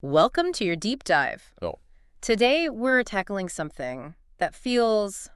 Welcome to your deep dive. Oh, Today, we're tackling something that feels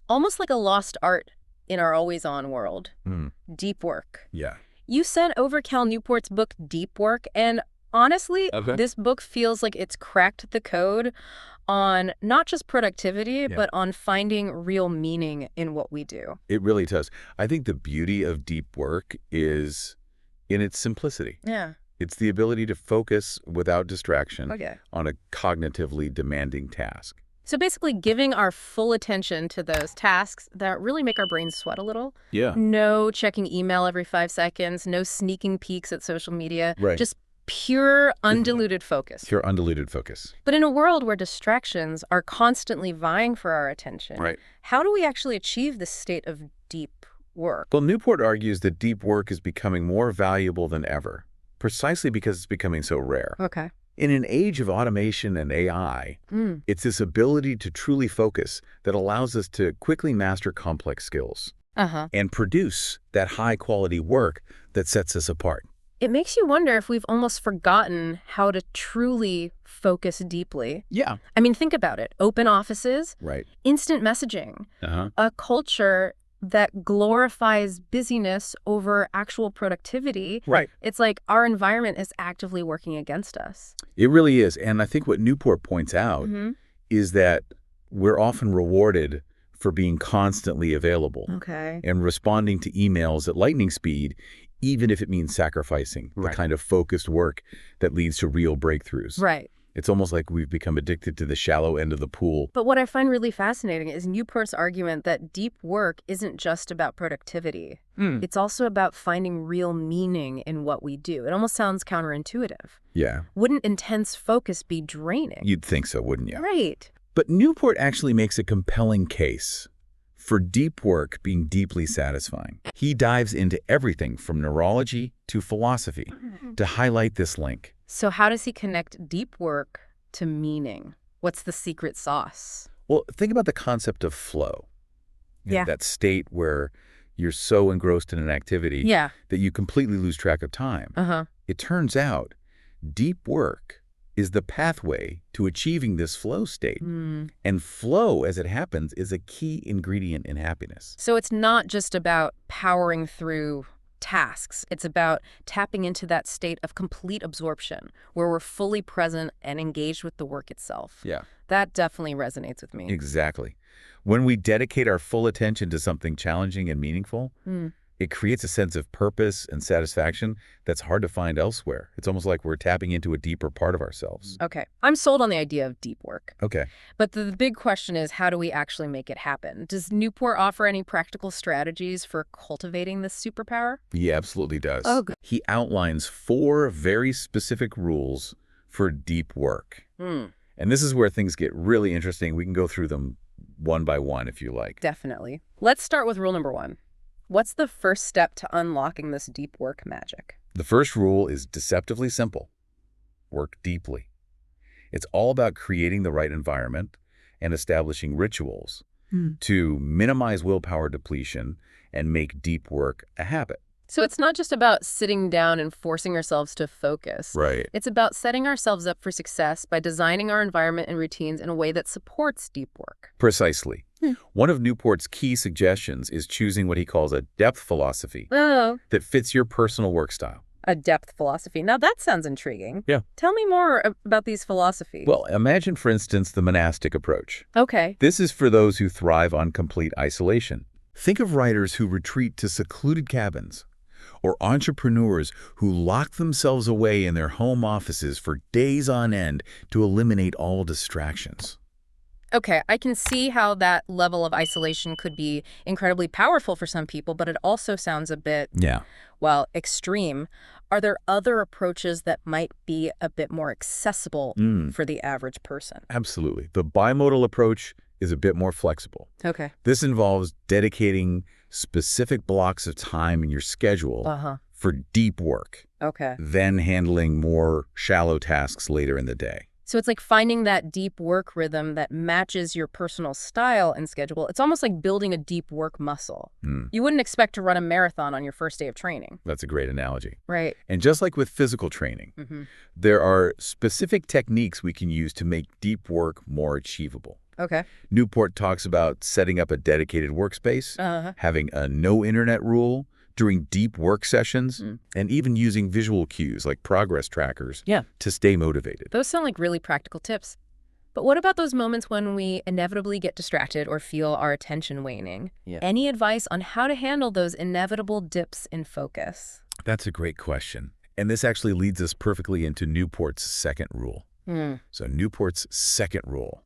almost like a lost art in our always-on world. hmm. Deep work. Yeah. You sent over Cal Newport's book, Deep Work, and honestly, Okay. this book feels like it's cracked the code on not just productivity, Yeah. but on finding real meaning in what we do. It really does. I think the beauty of deep work is in its simplicity. Yeah. It's the ability to focus without distraction Okay. on a cognitively demanding task. So basically giving our full attention to those tasks that really make our brains sweat a little. Yeah. No checking email every 5 seconds, no sneaking peeks at social media, Right. just pure undiluted focus. Pure undiluted focus. But in a world where distractions are constantly vying for our attention, Right. how do we actually achieve this state of deep work? Well, Newport argues that deep work is becoming more valuable than ever, precisely because it's becoming so rare. Okay. In an age of automation and AI, it's this ability to truly focus that allows us to quickly master complex skills Uh-huh. and produce that high-quality work that sets us apart. It makes you wonder if we've almost forgotten how to truly focus deeply. Yeah. I mean, think about it. Open offices, Right. instant messaging, Uh-huh. a culture that glorifies busyness over actual productivity. Right. It's like our environment is actively working against us. It really is. And I think what Newport points out is that we're often rewarded for being constantly available Okay. and responding to emails at lightning speed, even if it means sacrificing the kind of focused work that leads to real breakthroughs. Right. It's almost like we've become addicted to the shallow end of the pool. But what I find really fascinating is Newport's argument that deep work isn't just about productivity. It's also about finding real meaning in what we do. It almost sounds counterintuitive. Yeah. Wouldn't intense focus be draining? You'd think so, wouldn't you? Right. But Newport actually makes a compelling case for deep work being deeply satisfying. He dives into everything from neurology to philosophy to highlight this link. So how does he connect deep work to meaning? What's the secret sauce? Well, think about the concept of flow. You know, Yeah. that state where you're so engrossed in an activity Yeah. that you completely lose track of time. Uh-huh. It turns out deep work is the pathway to achieving this flow state. And flow, as it happens, is a key ingredient in happiness. So it's not just about powering through tasks. It's about tapping into that state of complete absorption where we're fully present and engaged with the work itself. Yeah. That definitely resonates with me. Exactly. When we dedicate our full attention to something challenging and meaningful, it creates a sense of purpose and satisfaction that's hard to find elsewhere. It's almost like we're tapping into a deeper part of ourselves. Okay. I'm sold on the idea of deep work. Okay. But the big question is, how do we actually make it happen? Does Newport offer any practical strategies for cultivating this superpower? He absolutely does. Oh, good. He outlines 4 very specific rules for deep work. And this is where things get really interesting. We can go through them one by one if you like. Definitely. Let's start with rule number 1. What's the first step to unlocking this deep work magic? The first rule is deceptively simple. Work deeply. It's all about creating the right environment and establishing rituals to minimize willpower depletion and make deep work a habit. So it's not just about sitting down and forcing ourselves to focus. Right. It's about setting ourselves up for success by designing our environment and routines in a way that supports deep work. Precisely. One of Newport's key suggestions is choosing what he calls a depth philosophy Oh, that fits your personal work style. a depth philosophy. Now that sounds intriguing. Yeah. Tell me more about these philosophies. Well, imagine, for instance, the monastic approach. Okay. This is for those who thrive on complete isolation. Think of writers who retreat to secluded cabins, or entrepreneurs who lock themselves away in their home offices for days on end to eliminate all distractions. Okay, I can see how that level of isolation could be incredibly powerful for some people, but it also sounds a bit, Yeah. well, extreme. Are there other approaches that might be a bit more accessible for the average person? Absolutely. The bimodal approach is a bit more flexible. Okay. This involves dedicating specific blocks of time in your schedule for deep work, Okay. then handling more shallow tasks later in the day. So it's like finding that deep work rhythm that matches your personal style and schedule. It's almost like building a deep work muscle. You wouldn't expect to run a marathon on your first day of training. That's a great analogy. Right. And just like with physical training, there are specific techniques we can use to make deep work more achievable. Okay. Newport talks about setting up a dedicated workspace, having a no internet rule during deep work sessions, and even using visual cues like progress trackers to stay motivated. Those sound like really practical tips. But what about those moments when we inevitably get distracted or feel our attention waning? Any advice on how to handle those inevitable dips in focus? That's a great question. And this actually leads us perfectly into Newport's second rule. So Newport's second rule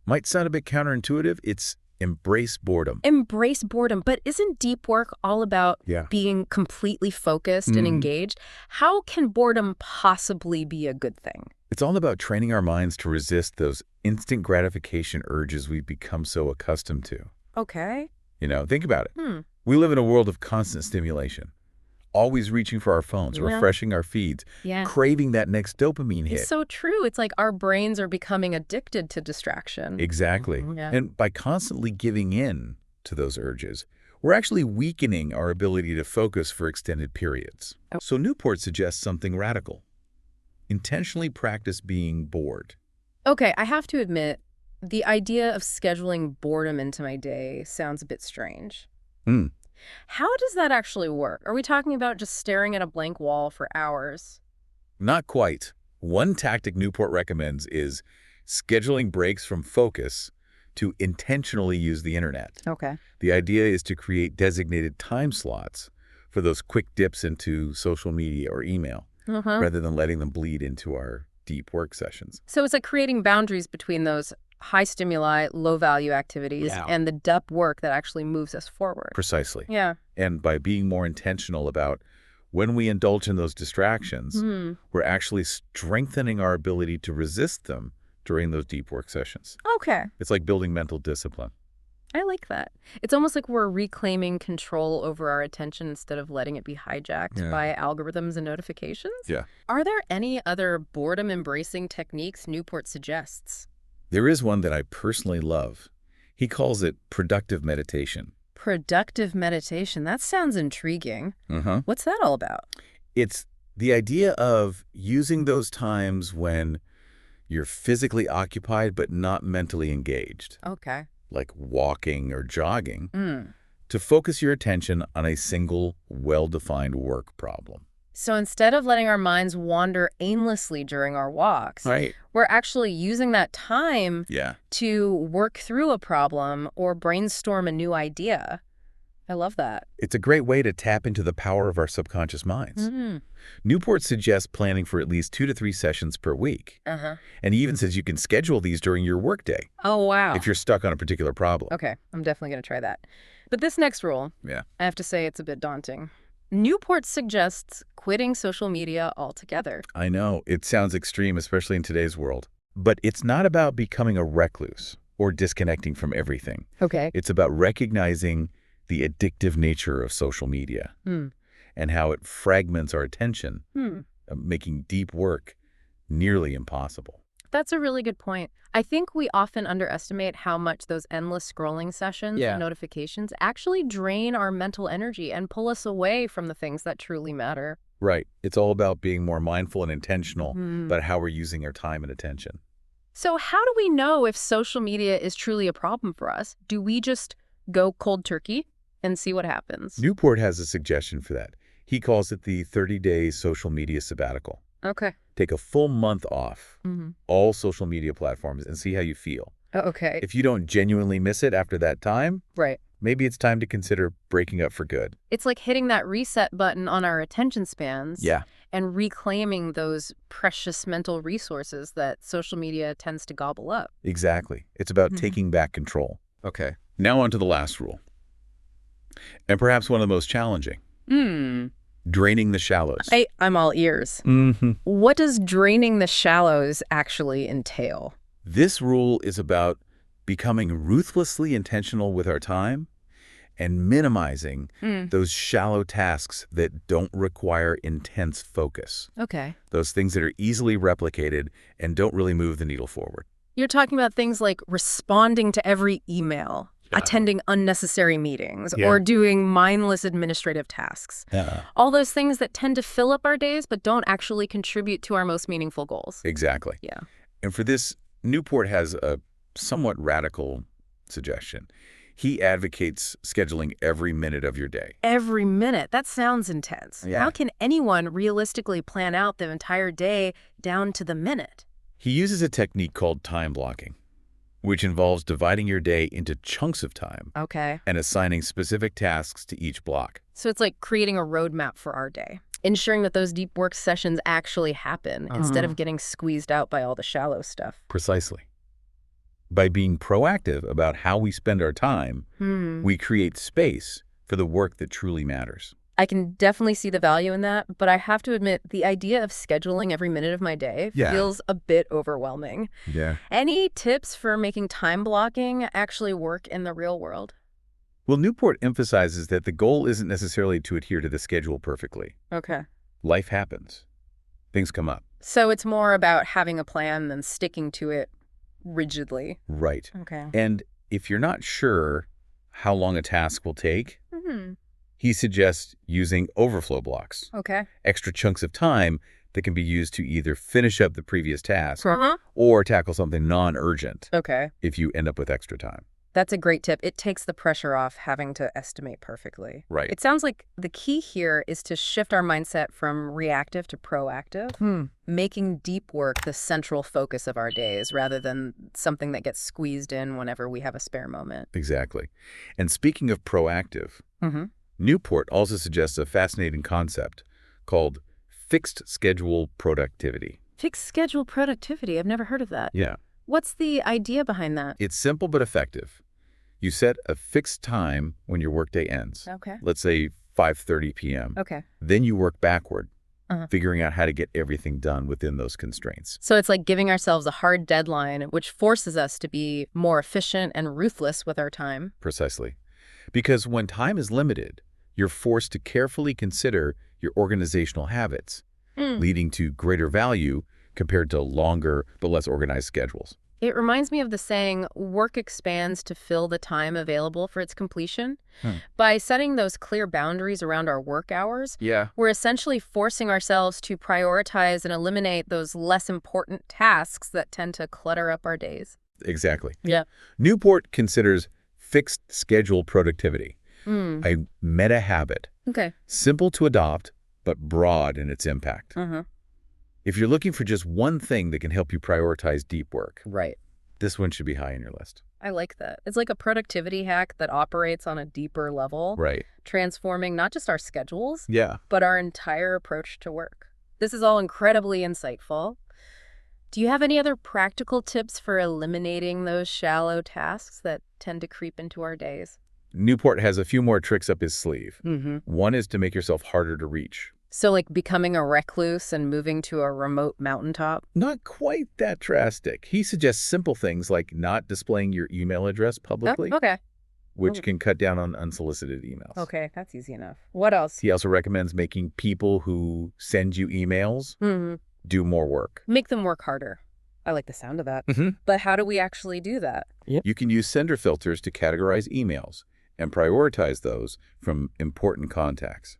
might sound a bit counterintuitive. It's embrace boredom. Embrace boredom. But isn't deep work all about being completely focused and engaged? How can boredom possibly be a good thing? It's all about training our minds to resist those instant gratification urges we've become so accustomed to. Okay. You know, think about it. We live in a world of constant stimulation, always reaching for our phones, refreshing our feeds, craving that next dopamine hit. It's so true. It's like our brains are becoming addicted to distraction. Exactly. And by constantly giving in to those urges, we're actually weakening our ability to focus for extended periods. So Newport suggests something radical. Intentionally practice being bored. Okay, I have to admit, the idea of scheduling boredom into my day sounds a bit strange. How does that actually work? Are we talking about just staring at a blank wall for hours? Not quite. One tactic Newport recommends is scheduling breaks from focus to intentionally use the internet. Okay. The idea is to create designated time slots for those quick dips into social media or email, rather than letting them bleed into our deep work sessions. So it's like creating boundaries between those high stimuli, low value activities and the depth work that actually moves us forward. Precisely. Yeah. And by being more intentional about when we indulge in those distractions, we're actually strengthening our ability to resist them during those deep work sessions. Okay. It's like building mental discipline. I like that. It's almost like we're reclaiming control over our attention instead of letting it be hijacked by algorithms and notifications. Are there any other boredom-embracing techniques Newport suggests? There is one that I personally love. He calls it productive meditation. Productive meditation. That sounds intriguing. What's that all about? It's the idea of using those times when you're physically occupied but not mentally engaged. Okay. Like walking or jogging, to focus your attention on a single, well-defined work problem. So instead of letting our minds wander aimlessly during our walks, we're actually using that time to work through a problem or brainstorm a new idea. I love that. It's a great way to tap into the power of our subconscious minds. Newport suggests planning for at least 2 to 3 sessions per week. And he even says you can schedule these during your workday. Oh, wow. If you're stuck on a particular problem. Okay, I'm definitely going to try that. But this next rule, I have to say it's a bit daunting. Newport suggests quitting social media altogether. I know, it sounds extreme, especially in today's world. But it's not about becoming a recluse or disconnecting from everything. Okay. It's about recognizing the addictive nature of social media and how it fragments our attention, making deep work nearly impossible. That's a really good point. I think we often underestimate how much those endless scrolling sessions and notifications actually drain our mental energy and pull us away from the things that truly matter. Right. It's all about being more mindful and intentional about how we're using our time and attention. So how do we know if social media is truly a problem for us? Do we just go cold turkey and see what happens? Newport has a suggestion for that. He calls it the 30-day social media sabbatical. Okay. Take a full month off all social media platforms and see how you feel. Okay. If you don't genuinely miss it after that time, maybe it's time to consider breaking up for good. It's like hitting that reset button on our attention spans and reclaiming those precious mental resources that social media tends to gobble up. Exactly. It's about taking back control. Okay. Now on to the last rule. And perhaps one of the most challenging. Draining the shallows. I'm all ears. What does draining the shallows actually entail? This rule is about becoming ruthlessly intentional with our time and minimizing those shallow tasks that don't require intense focus. Okay. Those things that are easily replicated and don't really move the needle forward. You're talking about things like responding to every email, attending unnecessary meetings, or doing mindless administrative tasks. All those things that tend to fill up our days but don't actually contribute to our most meaningful goals. Exactly. Yeah. And for this, Newport has a somewhat radical suggestion. He advocates scheduling every minute of your day. Every minute? That sounds intense. Yeah. How can anyone realistically plan out the entire day down to the minute? He uses a technique called time blocking, which involves dividing your day into chunks of time and assigning specific tasks to each block. So it's like creating a roadmap for our day, ensuring that those deep work sessions actually happen instead of getting squeezed out by all the shallow stuff. Precisely. By being proactive about how we spend our time, we create space for the work that truly matters. I can definitely see the value in that, but I have to admit the idea of scheduling every minute of my day feels a bit overwhelming. Yeah. Any tips for making time blocking actually work in the real world? Well, Newport emphasizes that the goal isn't necessarily to adhere to the schedule perfectly. Okay. Life happens. Things come up. So it's more about having a plan than sticking to it rigidly. Right. Okay. And if you're not sure how long a task will take, he suggests using overflow blocks. Okay. Extra chunks of time that can be used to either finish up the previous task or tackle something non-urgent if you end up with extra time. That's a great tip. It takes the pressure off having to estimate perfectly. Right. It sounds like the key here is to shift our mindset from reactive to proactive, making deep work the central focus of our days rather than something that gets squeezed in whenever we have a spare moment. Exactly. And speaking of proactive, Newport also suggests a fascinating concept called fixed schedule productivity. Fixed schedule productivity? I've never heard of that. Yeah. What's the idea behind that? It's simple but effective. You set a fixed time when your workday ends. Okay. Let's say 5:30 p.m. Okay. Then you work backward, figuring out how to get everything done within those constraints. So it's like giving ourselves a hard deadline, which forces us to be more efficient and ruthless with our time. Precisely. Because when time is limited, you're forced to carefully consider your organizational habits, leading to greater value compared to longer but less organized schedules. It reminds me of the saying, work expands to fill the time available for its completion. By setting those clear boundaries around our work hours, we're essentially forcing ourselves to prioritize and eliminate those less important tasks that tend to clutter up our days. Exactly. Yeah. Newport considers fixed schedule productivity a meta habit, simple to adopt, but broad in its impact. If you're looking for just one thing that can help you prioritize deep work, this one should be high on your list. I like that. It's like a productivity hack that operates on a deeper level, transforming not just our schedules, but our entire approach to work. This is all incredibly insightful. Do you have any other practical tips for eliminating those shallow tasks that tend to creep into our days? Newport has a few more tricks up his sleeve. One is to make yourself harder to reach. So like becoming a recluse and moving to a remote mountaintop? Not quite that drastic. He suggests simple things like not displaying your email address publicly, which can cut down on unsolicited emails. Okay, that's easy enough. What else? He also recommends making people who send you emails do more work. Make them work harder. I like the sound of that. But how do we actually do that? You can use sender filters to categorize emails and prioritize those from important contacts.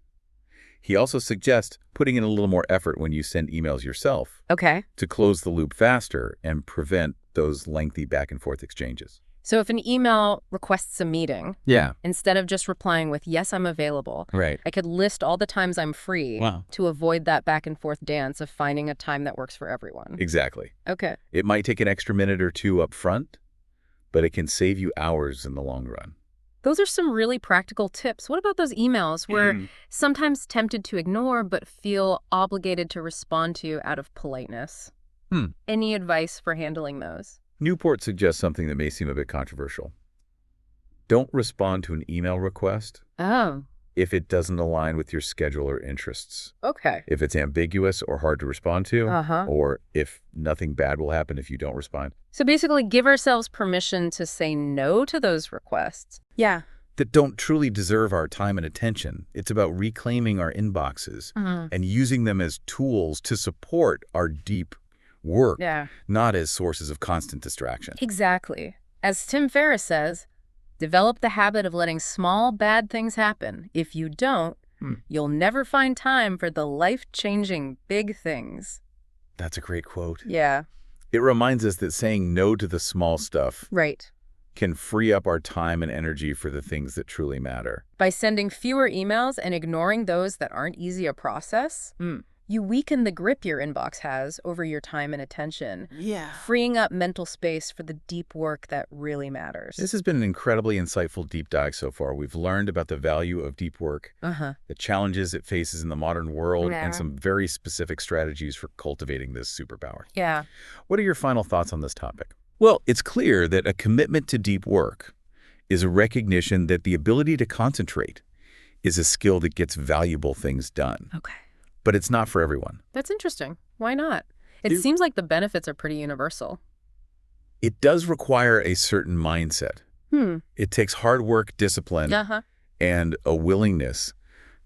He also suggests putting in a little more effort when you send emails yourself to close the loop faster and prevent those lengthy back and forth exchanges. So if an email requests a meeting, instead of just replying with, yes, I'm available, I could list all the times I'm free to avoid that back and forth dance of finding a time that works for everyone. Exactly. Okay. It might take an extra minute or two up front, but it can save you hours in the long run. Those are some really practical tips. What about those emails we're sometimes tempted to ignore but feel obligated to respond to out of politeness? Any advice for handling those? Newport suggests something that may seem a bit controversial. Don't respond to an email request if it doesn't align with your schedule or interests. If it's ambiguous or hard to respond to, or if nothing bad will happen if you don't respond. So basically give ourselves permission to say no to those requests. that don't truly deserve our time and attention. It's about reclaiming our inboxes and using them as tools to support our deep work, not as sources of constant distraction. Exactly. As Tim Ferriss says, develop the habit of letting small, bad things happen. If you don't, you'll never find time for the life-changing big things. That's a great quote. Yeah. It reminds us that saying no to the small stuff can free up our time and energy for the things that truly matter. By sending fewer emails and ignoring those that aren't easy to process, you weaken the grip your inbox has over your time and attention, freeing up mental space for the deep work that really matters. This has been an incredibly insightful deep dive so far. We've learned about the value of deep work, the challenges it faces in the modern world, and some very specific strategies for cultivating this superpower. Yeah. What are your final thoughts on this topic? Well, it's clear that a commitment to deep work is a recognition that the ability to concentrate is a skill that gets valuable things done. Okay. But it's not for everyone. That's interesting. Why not? It seems like the benefits are pretty universal. It does require a certain mindset. It takes hard work, discipline, and a willingness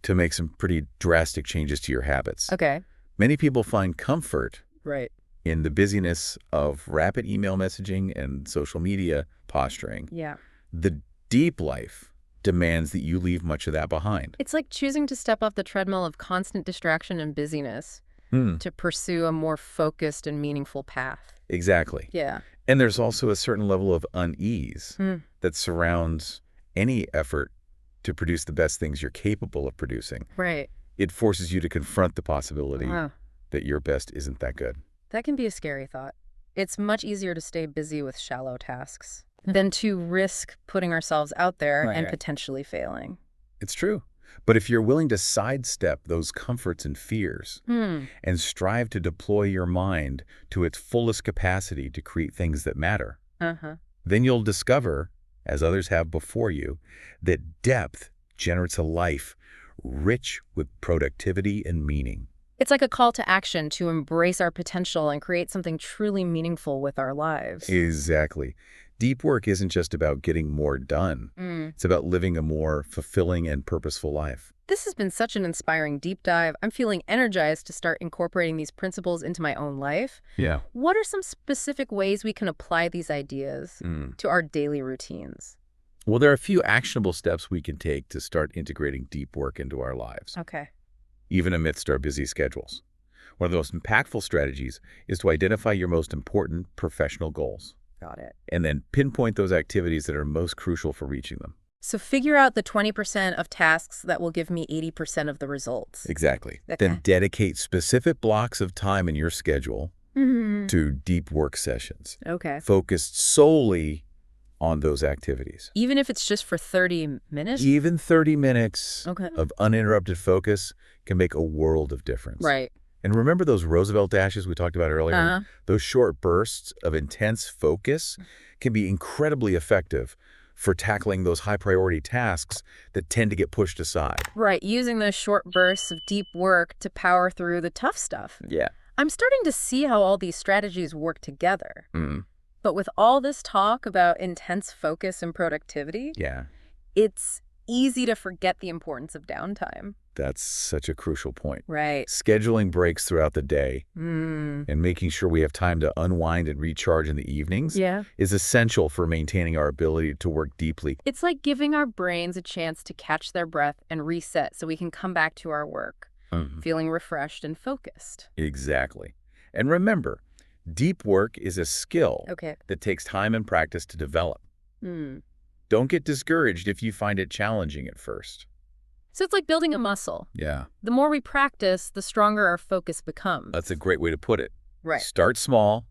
to make some pretty drastic changes to your habits. Okay. Many people find comfort in the busyness of rapid email messaging and social media posturing. Yeah. The deep life demands that you leave much of that behind. It's like choosing to step off the treadmill of constant distraction and busyness to pursue a more focused and meaningful path. Exactly. Yeah. And there's also a certain level of unease that surrounds any effort to produce the best things you're capable of producing. Right. It forces you to confront the possibility that your best isn't that good. That can be a scary thought. It's much easier to stay busy with shallow tasks than to risk putting ourselves out there and potentially failing. It's true. But if you're willing to sidestep those comforts and fears and strive to deploy your mind to its fullest capacity to create things that matter, then you'll discover, as others have before you, that depth generates a life rich with productivity and meaning. It's like a call to action to embrace our potential and create something truly meaningful with our lives. Exactly. Deep work isn't just about getting more done. It's about living a more fulfilling and purposeful life. This has been such an inspiring deep dive. I'm feeling energized to start incorporating these principles into my own life. Yeah. What are some specific ways we can apply these ideas to our daily routines? Well, there are a few actionable steps we can take to start integrating deep work into our lives. Okay. Even amidst our busy schedules. One of the most impactful strategies is to identify your most important professional goals. Got it. And then pinpoint those activities that are most crucial for reaching them. So figure out the 20% of tasks that will give me 80% of the results. Exactly. Okay. Then dedicate specific blocks of time in your schedule to deep work sessions. Okay. Focused solely on those activities. Even if it's just for 30 minutes? Even 30 minutes of uninterrupted focus can make a world of difference. Right. And remember those Roosevelt dashes we talked about earlier? Those short bursts of intense focus can be incredibly effective for tackling those high-priority tasks that tend to get pushed aside. Right, using those short bursts of deep work to power through the tough stuff. Yeah. I'm starting to see how all these strategies work together. But with all this talk about intense focus and productivity, it's easy to forget the importance of downtime. That's such a crucial point. Right. Scheduling breaks throughout the day and making sure we have time to unwind and recharge in the evenings is essential for maintaining our ability to work deeply. It's like giving our brains a chance to catch their breath and reset so we can come back to our work, feeling refreshed and focused. Exactly. And remember, deep work is a skill that takes time and practice to develop. Don't get discouraged if you find it challenging at first. So it's like building a muscle. Yeah. The more we practice, the stronger our focus becomes. That's a great way to put it. Right. Start small,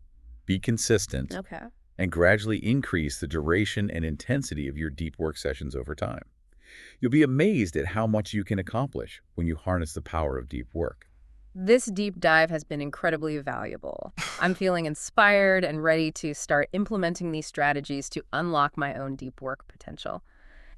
be consistent, Okay. and gradually increase the duration and intensity of your deep work sessions over time. You'll be amazed at how much you can accomplish when you harness the power of deep work. This deep dive has been incredibly valuable. I'm feeling inspired and ready to start implementing these strategies to unlock my own deep work potential.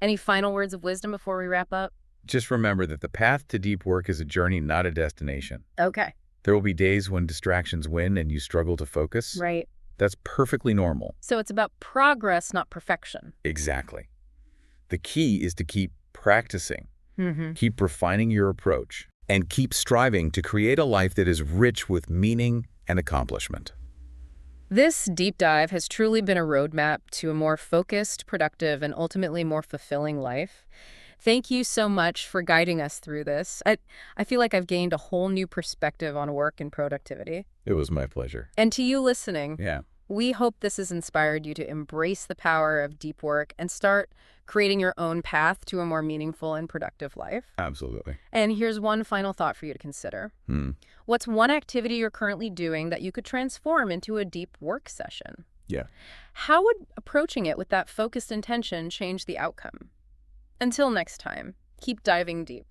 Any final words of wisdom before we wrap up? Just remember that the path to deep work is a journey, not a destination. Okay. There will be days when distractions win and you struggle to focus. Right. That's perfectly normal. So it's about progress, not perfection. Exactly. The key is to keep practicing, Mm-hmm. keep refining your approach, and keep striving to create a life that is rich with meaning and accomplishment. This deep dive has truly been a roadmap to a more focused, productive, and ultimately more fulfilling life. Thank you so much for guiding us through this. I feel like I've gained a whole new perspective on work and productivity. It was my pleasure. And to you listening, Yeah, we hope this has inspired you to embrace the power of deep work and start creating your own path to a more meaningful and productive life. absolutely. And here's one final thought for you to consider. What's one activity you're currently doing that you could transform into a deep work session? Yeah. How would approaching it with that focused intention change the outcome? Until next time, keep diving deep.